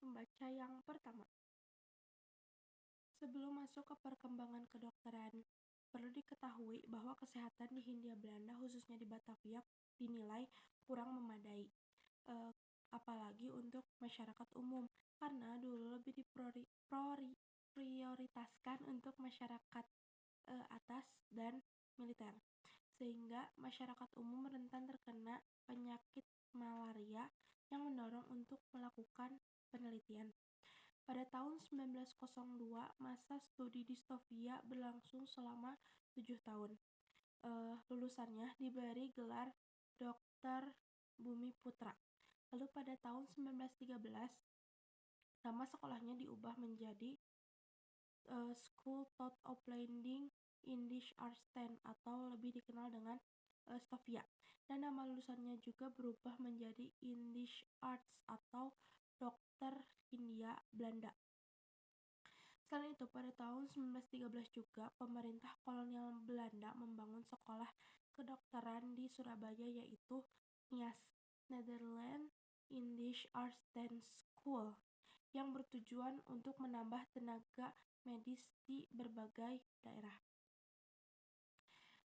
pembaca yang pertama. Sebelum masuk ke perkembangan kedokteran, perlu diketahui bahwa kesehatan di Hindia Belanda, khususnya di Batavia, dinilai kurang memadai, apalagi untuk masyarakat umum, karena dulu lebih diprioritaskan untuk masyarakat atas dan militer, sehingga masyarakat umum rentan terkena penyakit malaria yang mendorong untuk melakukan penelitian. Pada tahun 1902, masa studi distofia berlangsung selama 7 tahun. Lulusannya diberi gelar Dokter Bumi Putra. Lalu pada tahun 1913, nama sekolahnya diubah menjadi School of Landing Indisch Artsen atau lebih dikenal dengan Stovia. Dan nama lulusannya juga berubah menjadi Indisch Arts atau Dokter Hindia Belanda. Selain itu, pada tahun 1913 juga pemerintah kolonial Belanda membangun sekolah kedokteran di Surabaya, yaitu NIAS, Netherlands Indisch Artsen School, yang bertujuan untuk menambah tenaga medis di berbagai daerah.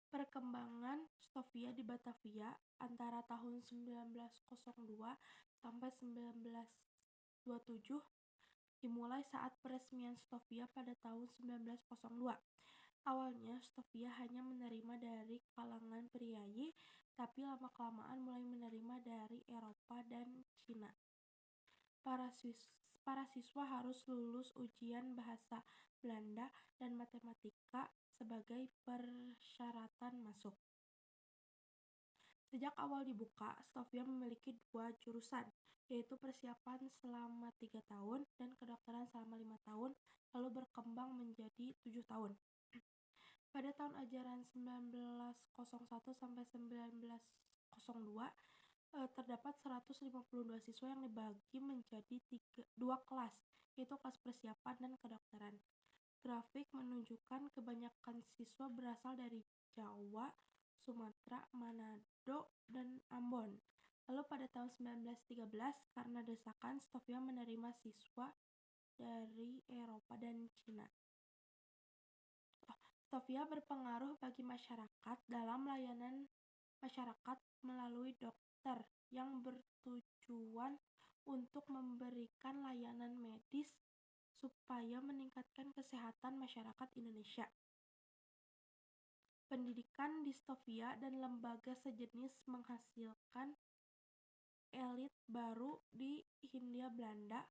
Perkembangan Stovia di Batavia antara tahun 1902 sampai 1927 dimulai saat peresmian Stovia pada tahun 1902. Awalnya Stovia hanya menerima dari kalangan priayi, tapi lama-kelamaan mulai menerima dari Eropa dan Cina. Para siswa harus lulus ujian bahasa Belanda dan matematika sebagai persyaratan masuk. Sejak awal dibuka, Stovia memiliki 2 jurusan, yaitu persiapan selama 3 tahun dan kedokteran selama 5 tahun, lalu berkembang menjadi 7 tahun. Pada tahun ajaran 1901 sampai 1902, terdapat 152 siswa yang dibagi menjadi 2 kelas, yaitu kelas persiapan dan kedokteran. Grafik menunjukkan kebanyakan siswa berasal dari Jawa, Sumatera, Manado, dan Ambon. Lalu pada tahun 1913, karena desakan, Stovia menerima siswa dari Eropa dan Cina. Stovia berpengaruh bagi masyarakat dalam layanan masyarakat melalui dokter yang bertujuan untuk memberikan layanan medis supaya meningkatkan kesehatan masyarakat Indonesia. Pendidikan di Stovia dan lembaga sejenis menghasilkan elit baru di Hindia Belanda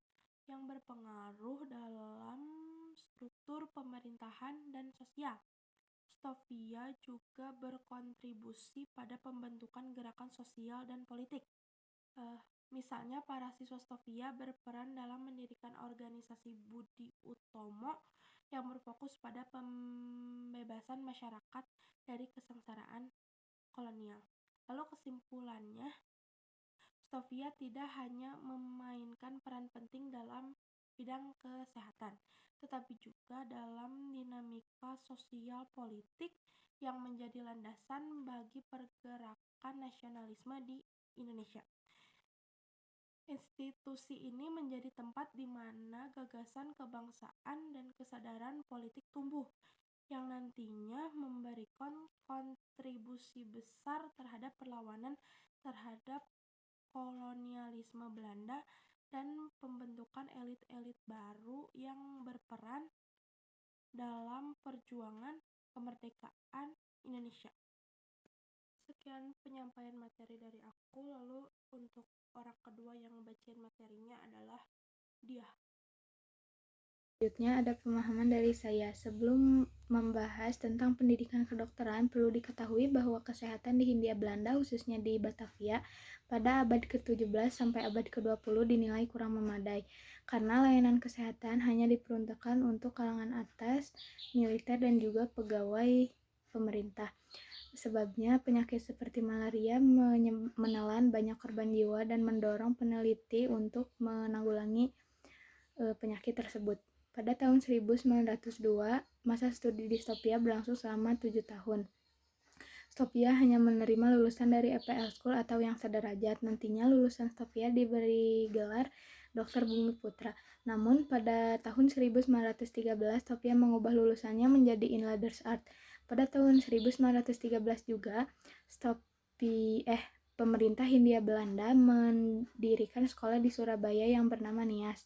yang berpengaruh dalam struktur pemerintahan dan sosial. Stovia juga berkontribusi pada pembentukan gerakan sosial dan politik. Misalnya, para siswa Stovia berperan dalam mendirikan organisasi Budi Utomo yang berfokus pada pembebasan masyarakat dari kesengsaraan kolonial. Lalu kesimpulannya, Stovia tidak hanya memainkan peran penting dalam bidang kesehatan, tetapi juga dalam dinamika sosial politik yang menjadi landasan bagi pergerakan nasionalisme di Indonesia. Institusi ini menjadi tempat di mana gagasan kebangsaan dan kesadaran politik tumbuh, yang nantinya memberikan kontribusi besar terhadap perlawanan terhadap kolonialisme Belanda dan pembentukan elit-elit baru yang berperan dalam perjuangan kemerdekaan Indonesia. Sekian penyampaian materi dari aku, lalu untuk orang kedua yang ngebacain materinya adalah dia. Selanjutnya ada pemahaman dari saya. Sebelum membahas tentang pendidikan kedokteran, perlu diketahui bahwa kesehatan di Hindia Belanda, khususnya di Batavia, pada abad ke-17 sampai abad ke-20 dinilai kurang memadai, karena layanan kesehatan hanya diperuntukkan untuk kalangan atas, militer, dan juga pegawai pemerintah. Sebabnya, penyakit seperti malaria menelan banyak korban jiwa dan mendorong peneliti untuk menanggulangi penyakit tersebut. Pada tahun 1902, masa studi di Stovia berlangsung selama 7 tahun. Stovia hanya menerima lulusan dari EPL School atau yang sederajat. Nantinya lulusan Stovia diberi gelar Dr. Bumi Putra. Namun pada tahun 1913 Sophia mengubah lulusannya menjadi Inlanders Art. Pada tahun 1913 juga pemerintah Hindia Belanda mendirikan sekolah di Surabaya yang bernama NIAS.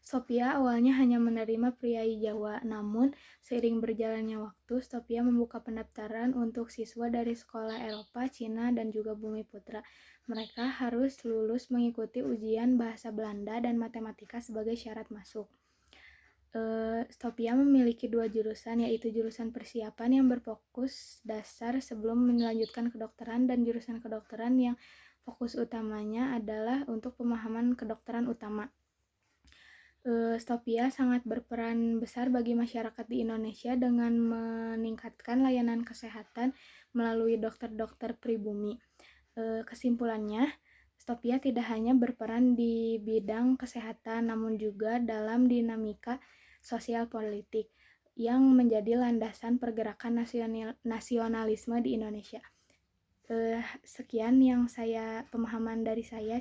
Sophia awalnya hanya menerima priai Jawa, namun seiring berjalannya waktu, Sophia membuka pendaftaran untuk siswa dari sekolah Eropa, Cina, dan juga Bumi Putra. Mereka harus lulus mengikuti ujian bahasa Belanda dan matematika sebagai syarat masuk. Sophia memiliki 2 jurusan, yaitu jurusan persiapan yang berfokus dasar sebelum melanjutkan kedokteran dan jurusan kedokteran yang fokus utamanya adalah untuk pemahaman kedokteran utama. Sophia sangat berperan besar bagi masyarakat di Indonesia dengan meningkatkan layanan kesehatan melalui dokter-dokter pribumi. Kesimpulannya, Sophia tidak hanya berperan di bidang kesehatan, namun juga dalam dinamika sosial politik yang menjadi landasan pergerakan nasionalisme di Indonesia. Sekian yang pemahaman dari saya.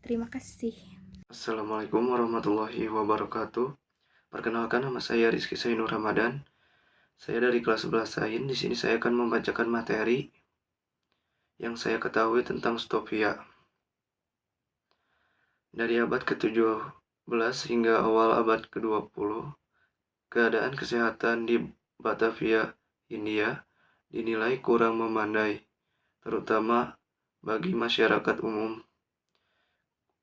Terima kasih. Assalamualaikum warahmatullahi wabarakatuh. Perkenalkan, nama saya Rizky Sainur Ramadan. Saya dari kelas 11 Sains. Di sini saya akan membacakan materi yang saya ketahui tentang Sophia. Dari abad ke-17 hingga awal abad ke-20, keadaan kesehatan di Batavia, Hindia dinilai kurang memadai, terutama bagi masyarakat umum.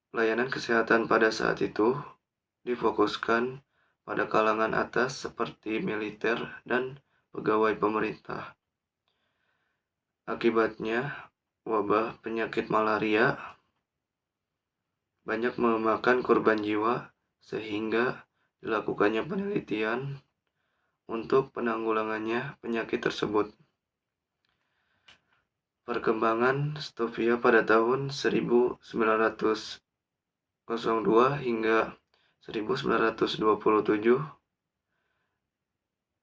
Layanan kesehatan pada saat itu difokuskan pada kalangan atas seperti militer dan pegawai pemerintah. Akibatnya, wabah penyakit malaria banyak memakan korban jiwa, sehingga dilakukannya penelitian untuk penanggulangannya penyakit tersebut. Perkembangan Sophia pada tahun 1902 hingga 1927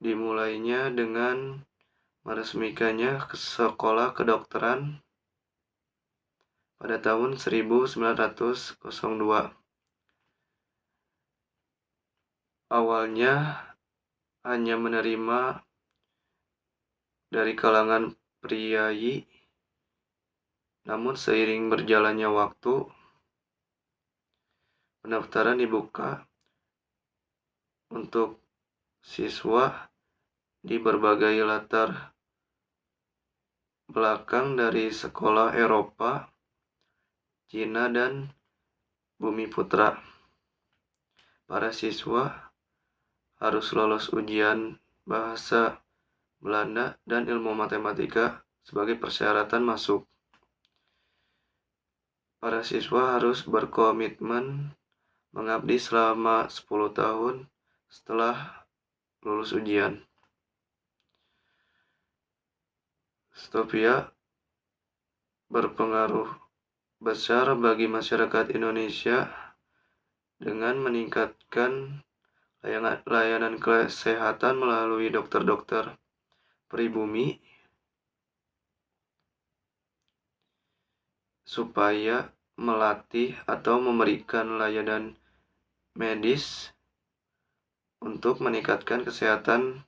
dimulainya dengan meresmikannya ke sekolah kedokteran pada tahun 1902. Awalnya hanya menerima dari kalangan priai, namun seiring berjalannya waktu, pendaftaran dibuka untuk siswa di berbagai latar belakang dari sekolah Eropa, Cina, dan Bumi Putra. Para siswa harus lolos ujian bahasa Belanda dan ilmu matematika sebagai persyaratan masuk. Para siswa harus berkomitmen mengabdi selama 10 tahun setelah lulus ujian. Sophia berpengaruh besar bagi masyarakat Indonesia dengan meningkatkan layanan kesehatan melalui dokter-dokter pribumi supaya melatih atau memberikan layanan medis untuk meningkatkan kesehatan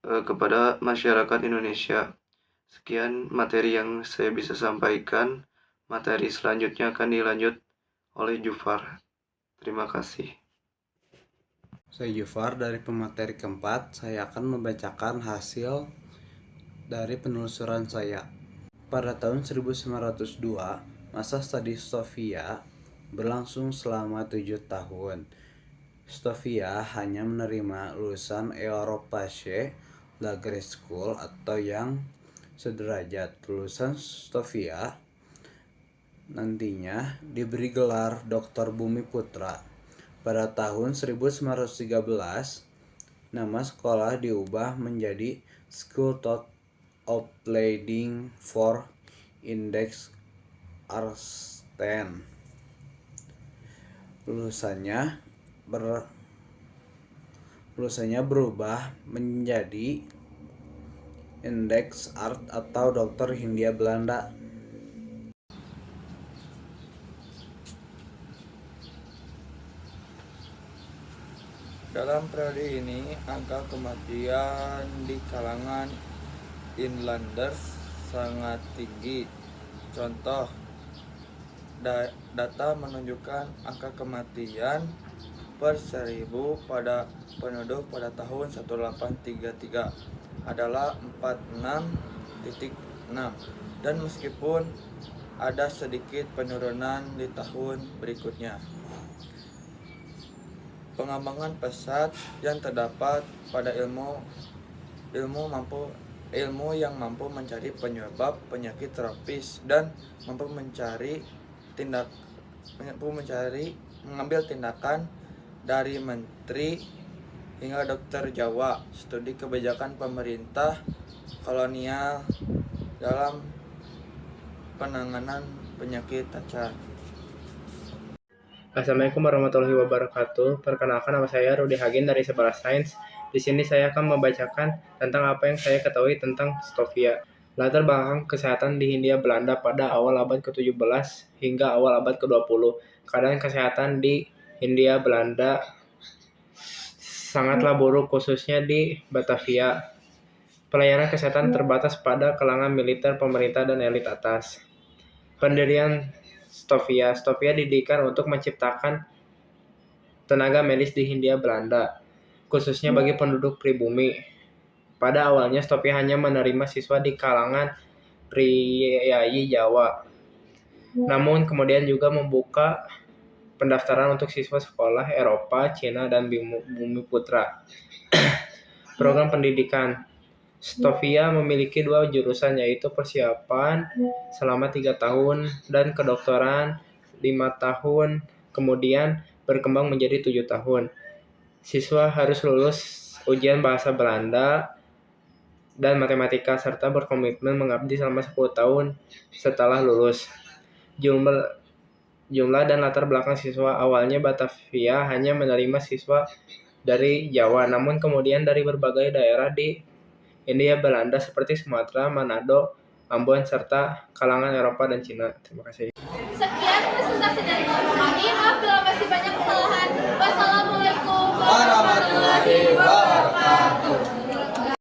kepada masyarakat Indonesia. Sekian materi yang saya bisa sampaikan. Materi selanjutnya akan dilanjut oleh Jufar. Terima kasih. Saya Jufar dari pemateri keempat. Saya akan membacakan hasil dari penelusuran saya. Pada tahun 1902, masa studi Sophia berlangsung selama 7 tahun. Sophia hanya menerima lulusan Europäische Lager School atau yang sederajat. Lulusan Sophia nantinya diberi gelar Dr. Bumi Putra. Pada tahun 1913, nama sekolah diubah menjadi School of Opleiding for Index Artsen. Lulusannya berubah menjadi Index Art atau Dokter Hindia Belanda. Dalam periode ini, angka kematian di kalangan inlanders sangat tinggi. Contoh, data menunjukkan angka kematian per 1000 pada penduduk pada tahun 1833 adalah 46,6, dan meskipun ada sedikit penurunan di tahun berikutnya. Pengembangan pesat yang terdapat pada ilmu yang mampu mencari penyebab penyakit tropis dan mampu mengambil tindakan dari menteri hingga dokter Jawa, studi kebijakan pemerintah kolonial dalam penanganan penyakit cacar. Assalamualaikum warahmatullahi wabarakatuh. Perkenalkan, nama saya Rudi Hagin dari 11 Sains. Di sini saya akan membacakan tentang apa yang saya ketahui tentang Stovia. Latar belakang kesehatan di Hindia Belanda pada awal abad ke-17 hingga awal abad ke-20. Keadaan kesehatan di Hindia Belanda sangatlah buruk, khususnya di Batavia. Pelayanan kesehatan terbatas pada kalangan militer, pemerintah, dan elit atas. Pendirian Stovia didirikan untuk menciptakan tenaga medis di Hindia Belanda, khususnya bagi penduduk pribumi. Pada awalnya Stovia hanya menerima siswa di kalangan priai Jawa. Namun kemudian juga membuka pendaftaran untuk siswa sekolah Eropa, Cina, dan Bumiputra. Program pendidikan Stovia memiliki 2 jurusan, yaitu persiapan selama 3 tahun dan kedokteran 5 tahun, kemudian berkembang menjadi 7 tahun. Siswa harus lulus ujian bahasa Belanda dan matematika serta berkomitmen mengabdi selama 10 tahun setelah lulus. Jumlah dan latar belakang siswa: awalnya Batavia hanya menerima siswa dari Jawa, namun kemudian dari berbagai daerah di Hindia Belanda seperti Sumatera, Manado, Ambon, serta kalangan Eropa dan Cina. Terima kasih. Sekian presentasi dari kami. Maaf bila masih banyak kesalahan. Wassalamualaikum warahmatullahi wabarakatuh.